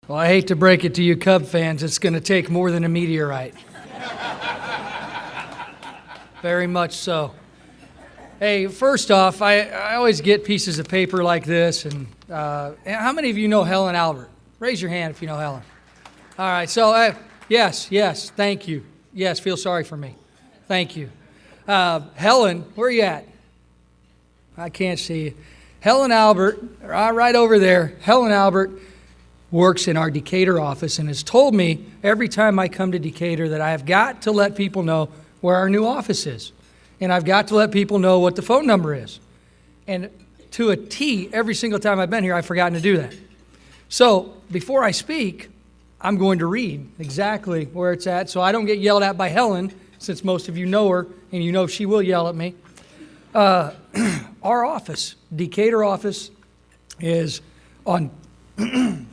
Well, I hate to break it to you Cub fans, it's going to take more than a meteorite. Very much so. Hey, first off, I always get pieces of paper like this, and how many of you know Helen Albert? Raise your hand if you know Helen. All right, so yes, thank you. Yes, feel sorry for me. Thank you. Helen, where are you at? I can't see you. Helen Albert, right over there, Helen Albert works in our Decatur office and has told me every time I come to Decatur that I have got to let people know where our new office is. And I've got to let people know what the phone number is. And to a T, every single time I've been here, I've forgotten to do that. So before I speak, I'm going to read exactly where it's at so I don't get yelled at by Helen, since most of you know her and you know she will yell at me. Our office, Decatur office, is on,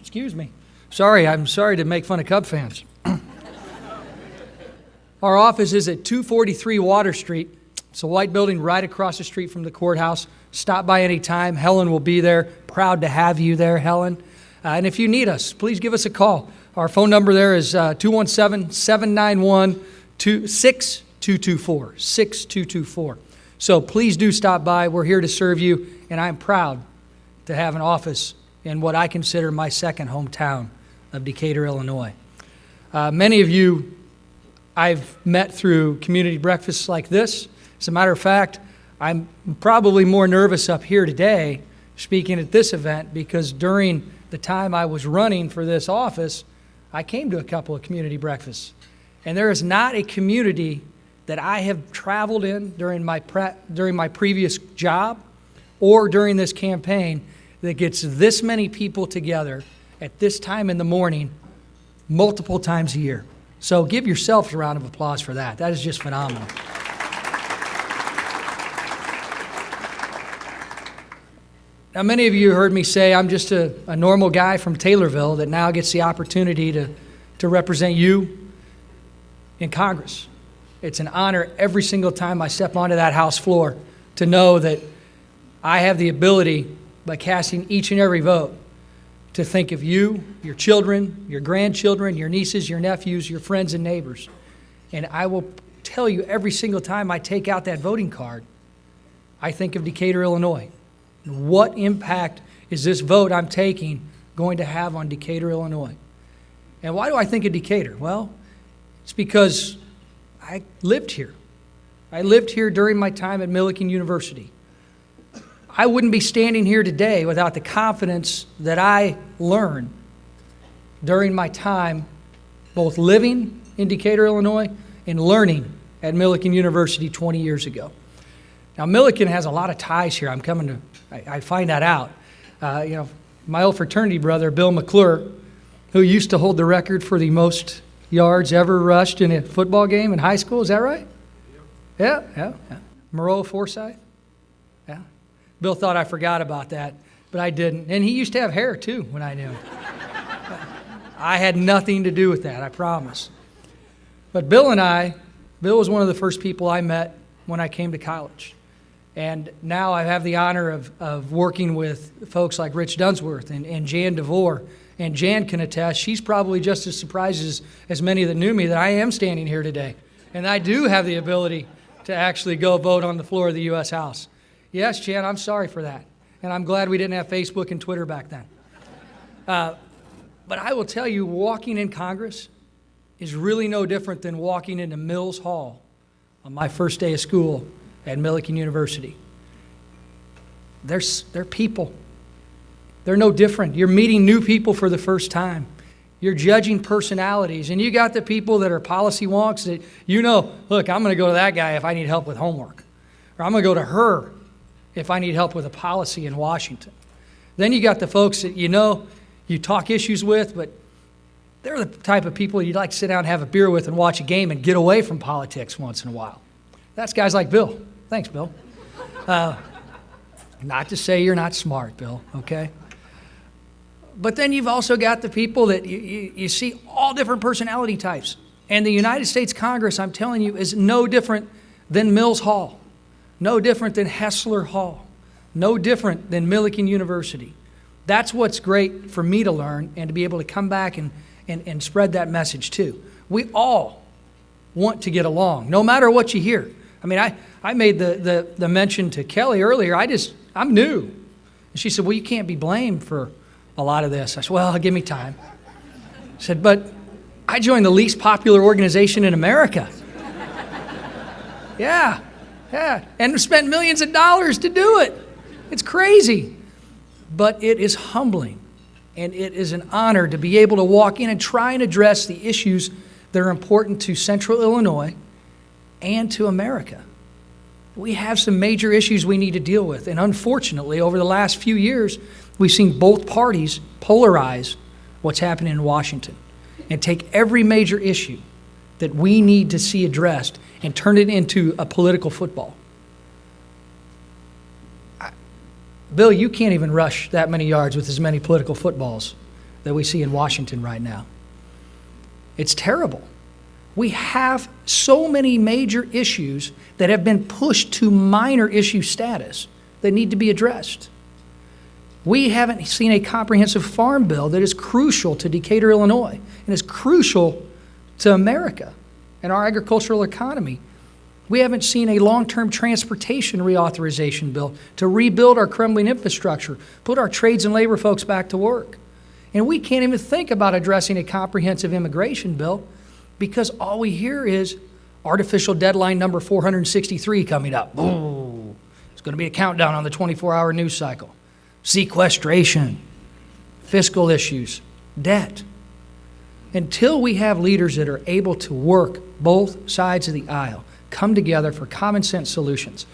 excuse me. I'm sorry to make fun of Cub fans. Our office is at 243 Water Street. It's a white building right across the street from the courthouse. Stop by any time. Helen will be there. Proud to have you there, Helen. And if you need us, please give us a call. Our phone number there is 217-791-6224, 6224. So please do stop by. We're here to serve you, and I'm proud to have an office in what I consider my second hometown of Decatur, Illinois. Many of you I've met through community breakfasts like this. As a matter of fact, I'm probably more nervous up here today speaking at this event because during the time I was running for this office, I came to a couple of community breakfasts. And there is not a community that I have traveled in during my previous job or during this campaign that gets this many people together at this time in the morning multiple times a year. So give yourselves a round of applause for that. That is just phenomenal. Now, many of you heard me say I'm just a normal guy from Taylorville that now gets the opportunity to represent you in Congress. It's an honor every single time I step onto that House floor to know that I have the ability, by casting each and every vote, to think of you, your children, your grandchildren, your nieces, your nephews, your friends and neighbors. And I will tell you every single time I take out that voting card, I think of Decatur, Illinois. What impact is this vote I'm taking going to have on Decatur, Illinois? And why do I think of Decatur? Well, it's because I lived here. I lived here during my time at Millikin University. I wouldn't be standing here today without the confidence that I learned during my time both living in Decatur, Illinois, and learning at Millikin University 20 years ago. Now, Millikin has a lot of ties here. I find that out. My old fraternity brother, Bill McClure, who used to hold the record for the most yards ever rushed in a football game in high school. Is that right? Yep. Yeah. Moreau Forsyth? Yeah. Bill thought I forgot about that, but I didn't. And he used to have hair, too, when I knew him. I had nothing to do with that, I promise. But Bill was one of the first people I met when I came to college. And now I have the honor of working with folks like Rich Dunsworth and Jan DeVore. And Jan can attest, she's probably just as surprised as many that knew me that I am standing here today. And I do have the ability to actually go vote on the floor of the U.S. House. Yes, Jan, I'm sorry for that. And I'm glad we didn't have Facebook and Twitter back then. But I will tell you, walking in Congress is really no different than walking into Mills Hall on my first day of school at Millikin University. They're people. They're no different. You're meeting new people for the first time. You're judging personalities. And you got the people that are policy wonks that look, I'm going to go to that guy if I need help with homework. Or I'm going to go to her if I need help with a policy in Washington. Then you got the folks that you talk issues with, but they're the type of people you'd like to sit down and have a beer with and watch a game and get away from politics once in a while. That's guys like Bill. Thanks, Bill. Not to say you're not smart, Bill, okay? But then you've also got the people that you see all different personality types. And the United States Congress, I'm telling you, is no different than Mills Hall, no different than Hessler Hall, no different than Millikin University. That's what's great for me to learn and to be able to come back and spread that message too. We all want to get along, no matter what you hear. I mean, I made the mention to Kelly earlier. I'm new. And she said, well, you can't be blamed for a lot of this. I said, well, give me time. I said, but I joined the least popular organization in America. Yeah, and spent millions of dollars to do it. It's crazy. But it is humbling, and it is an honor to be able to walk in and try and address the issues that are important to Central Illinois and to America. We have some major issues we need to deal with, and unfortunately, over the last few years, we've seen both parties polarize what's happening in Washington and take every major issue that we need to see addressed and turn it into a political football. Bill, you can't even rush that many yards with as many political footballs that we see in Washington right now. It's terrible. We have so many major issues that have been pushed to minor issue status that need to be addressed. We haven't seen a comprehensive farm bill that is crucial to Decatur, Illinois, and is crucial to America and our agricultural economy. We haven't seen a long-term transportation reauthorization bill to rebuild our crumbling infrastructure, put our trades and labor folks back to work. And we can't even think about addressing a comprehensive immigration bill because all we hear is artificial deadline number 463 coming up. Ooh, it's going to be a countdown on the 24-hour news cycle. Sequestration, fiscal issues, debt. Until we have leaders that are able to work both sides of the aisle, come together for common sense solutions,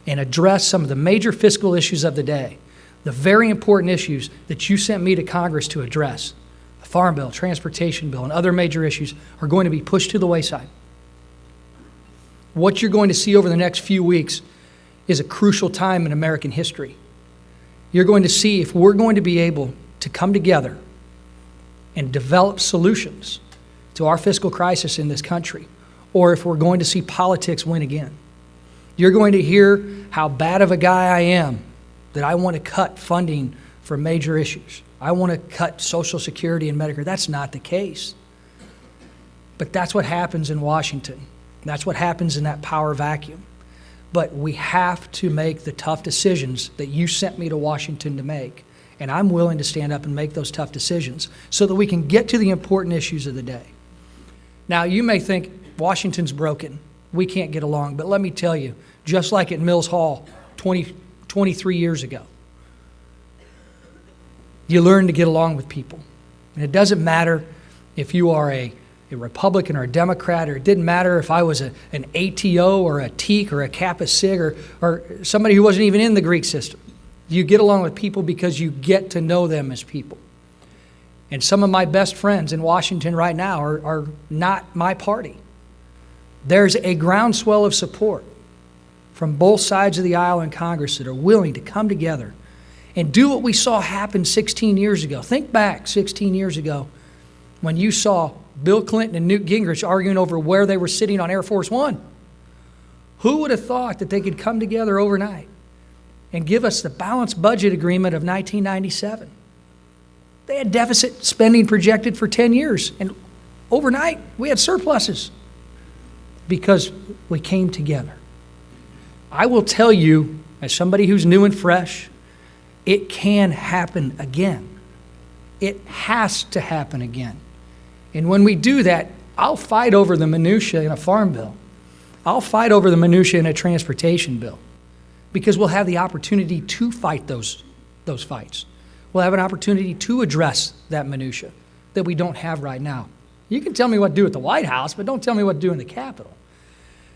and address some of the major fiscal issues of the day, the very important issues that you sent me to Congress to address, the Farm Bill, Transportation Bill, and other major issues are going to be pushed to the wayside. What you're going to see over the next few weeks is a crucial time in American history. You're going to see if we're going to be able to come together and develop solutions to our fiscal crisis in this country, or if we're going to see politics win again. You're going to hear how bad of a guy I am, that I want to cut funding for major issues. I want to cut Social Security and Medicare. That's not the case. But that's what happens in Washington. That's what happens in that power vacuum. But we have to make the tough decisions that you sent me to Washington to make. And I'm willing to stand up and make those tough decisions so that we can get to the important issues of the day. Now, you may think Washington's broken. We can't get along. But let me tell you, just like at Mills Hall 23 years ago, you learn to get along with people. And it doesn't matter if you are a Republican or a Democrat, or it didn't matter if I was an ATO or a TEAC or a Kappa Sig or somebody who wasn't even in the Greek system. You get along with people because you get to know them as people. And some of my best friends in Washington right now are not my party. There's a groundswell of support from both sides of the aisle in Congress that are willing to come together and do what we saw happen 16 years ago. Think back 16 years ago when you saw Bill Clinton and Newt Gingrich arguing over where they were sitting on Air Force One. Who would have thought that they could come together overnight and give us the balanced budget agreement of 1997? They had deficit spending projected for 10 years, and overnight we had surpluses because we came together. I will tell you, as somebody who's new and fresh, it can happen again. It has to happen again. And when we do that, I'll fight over the minutia in a farm bill. I'll fight over the minutia in a transportation bill because we'll have the opportunity to fight those fights. We'll have an opportunity to address that minutia that we don't have right now. You can tell me what to do at the White House, but don't tell me what to do in the Capitol.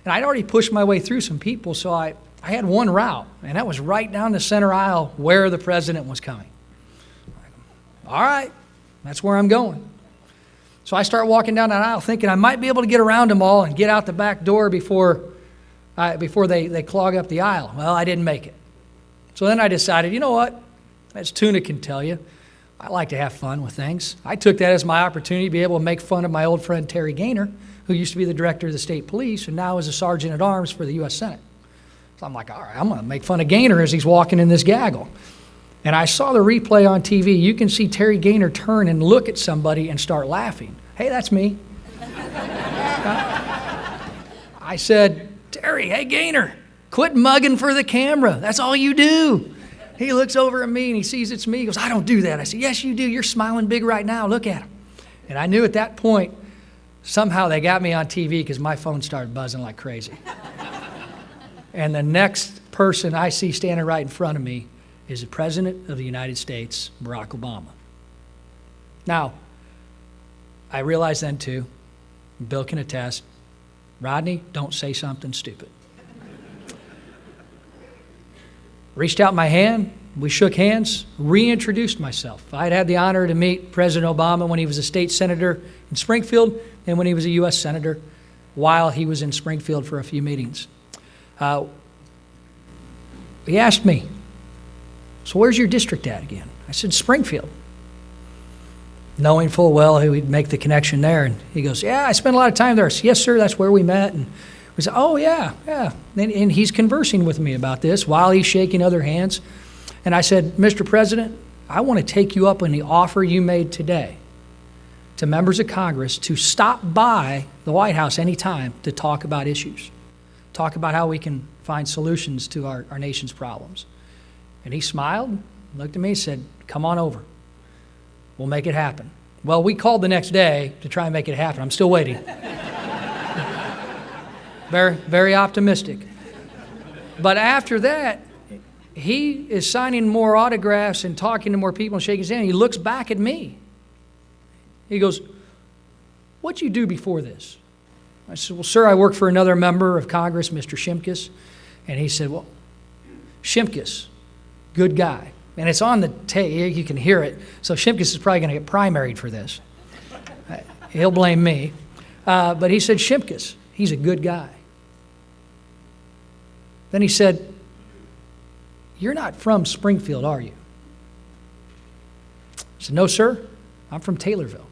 And I'd already pushed my way through some people, so I had one route, and that was right down the center aisle where the president was coming. All right, that's where I'm going. So I start walking down that aisle thinking I might be able to get around them all and get out the back door before they clog up the aisle. Well, I didn't make it. So then I decided, you know what? As Tuna can tell you, I like to have fun with things. I took that as my opportunity to be able to make fun of my old friend Terry Gaynor, who used to be the director of the state police and now is a sergeant at arms for the U.S. Senate. So I'm like, all right, I'm going to make fun of Gaynor as he's walking in this gaggle. And I saw the replay on TV. You can see Terry Gaynor turn and look at somebody and start laughing. Hey, that's me. I said, Terry, hey, Gaynor, quit mugging for the camera. That's all you do. He looks over at me and he sees it's me. He goes, I don't do that. I said, yes, you do. You're smiling big right now. Look at him. And I knew at that point, somehow they got me on TV because my phone started buzzing like crazy. And the next person I see standing right in front of me is the President of the United States, Barack Obama. Now, I realized then too, Bill can attest, Rodney, don't say something stupid. Reached out my hand, we shook hands, reintroduced myself. I'd had the honor to meet President Obama when he was a state senator in Springfield and when he was a U.S. senator while he was in Springfield for a few meetings. He asked me, so where's your district at again? I said, Springfield. Knowing full well who he'd make the connection there. And he goes, yeah, I spent a lot of time there. I said, yes, sir, that's where we met. And we said, oh, yeah. And he's conversing with me about this while he's shaking other hands. And I said, Mr. President, I want to take you up on the offer you made today to members of Congress to stop by the White House anytime to talk about issues, talk about how we can find solutions to our nation's problems. And he smiled, looked at me, and said, come on over. We'll make it happen. Well, we called the next day to try and make it happen. I'm still waiting. Very, very optimistic. But after that, he is signing more autographs and talking to more people and shaking his hand. He looks back at me. He goes, what'd you do before this? I said, well, sir, I work for another member of Congress, Mr. Shimkus. And he said, well, Shimkus, good guy. And it's on the tape, you can hear it. So Shimkus is probably going to get primaried for this. He'll blame me. But he said, Shimkus, he's a good guy. Then he said, you're not from Springfield, are you? I said, no, sir, I'm from Taylorville.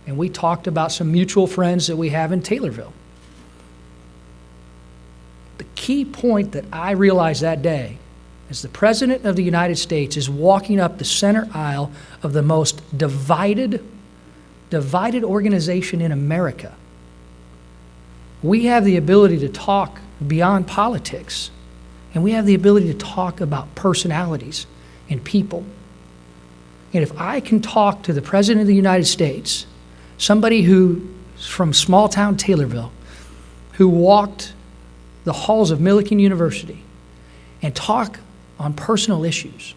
And we talked about some mutual friends that we have in Taylorville. The key point that I realized that day is the President of the United States is walking up the center aisle of the most divided organization in America. We have the ability to talk beyond politics, and we have the ability to talk about personalities and people. And if I can talk to the President of the United States, somebody who's from small town Taylorville, who walked the halls of Millikin University and talk on personal issues,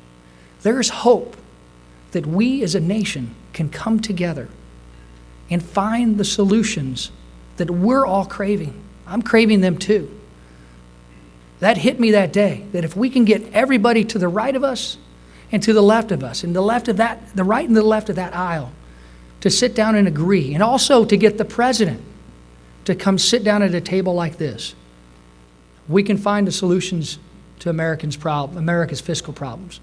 there is hope that we as a nation can come together and find the solutions that we're all craving. I'm craving them too. That hit me that day, that if we can get everybody to the right of us and to the left of us, and the right and the left of that aisle, to sit down and agree, and also to get the president to come sit down at a table like this, we can find the solutions to America's fiscal problems.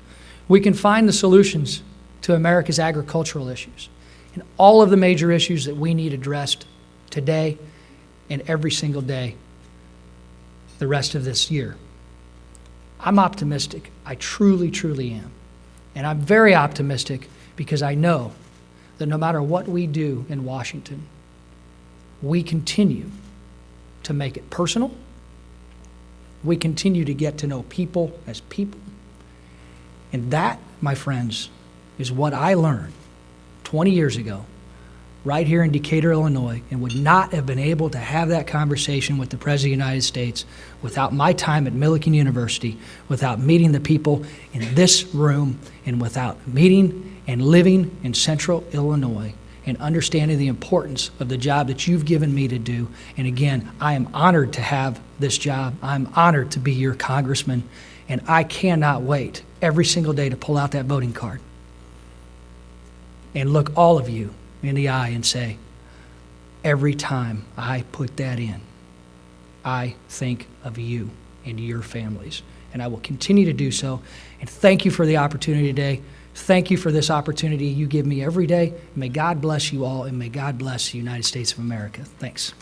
We can find the solutions to America's agricultural issues and all of the major issues that we need addressed today and every single day the rest of this year. I'm optimistic. I truly, truly am. And I'm very optimistic because I know that no matter what we do in Washington, we continue to make it personal. We continue to get to know people as people. And that, my friends, is what I learned 20 years ago, right here in Decatur, Illinois, and would not have been able to have that conversation with the President of the United States without my time at Millikin University, without meeting the people in this room, and without meeting and living in Central Illinois and understanding the importance of the job that you've given me to do. And again, I am honored to have this job. I'm honored to be your congressman, and I cannot wait every single day to pull out that voting card and look all of you in the eye and say, every time I put that in, I think of you and your families. And I will continue to do so. And thank you for the opportunity today. Thank you for this opportunity you give me every day. May God bless you all, and may God bless the United States of America. Thanks.